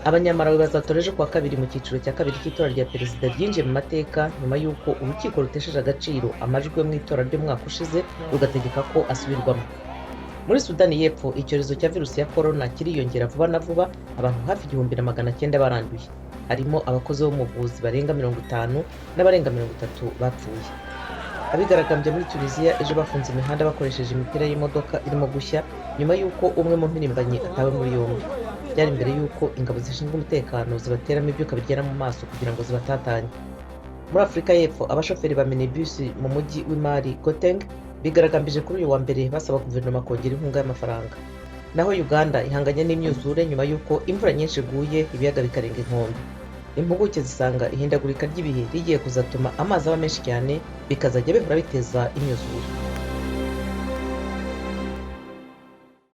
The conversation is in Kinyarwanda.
Abanyamalawi bazatora ejo kuwa kabiri mu cyiciro cya kabiri cy'itora rya perezida ryinjiye mu mateka nyuma y'uko urukiko rutesheje agaciro amajwi yo mu itora ry'umwaka ushize rugategeka ko asubirwamo. Muri Sudani y'Epfo icyorezo cya virusi ya korona kiriyongera vuba na vuba, abantu hafi 1,900 baranduye, harimo abakozi bo mu buvuzi barenga 50 n'abarenga 30 bapfuye. Abigaragambye muri Tunisia ejo bafunze imihanda bakoresheje imipira y'imodoka irimo gushya nyuma y'uko umwe mu mpirimbanyi atawe muri yombi. Byari mbere y'uko ingabo zishinzwe umutekano zibateramo ibyuka biryana mu maso kugira ngo zibatatanye. Muri Afurika y'Epfo abashoferi ba minibus mu mujyi w'imari Gauteng bigaragambije kuri uyu wa mbere basaba guverinoma kongera inkunga y'amafaranga. Naho Uganda ihanganye n'imyuzure nyuma y'uko imvura nyinshi iguye ibiyaga bikarenga inkombe. Impuguke zisanga ihindagurika ry'ibihe rigiye kuzatuma amazi aba menshi cyane bikazajya bihora biteza imyuzure.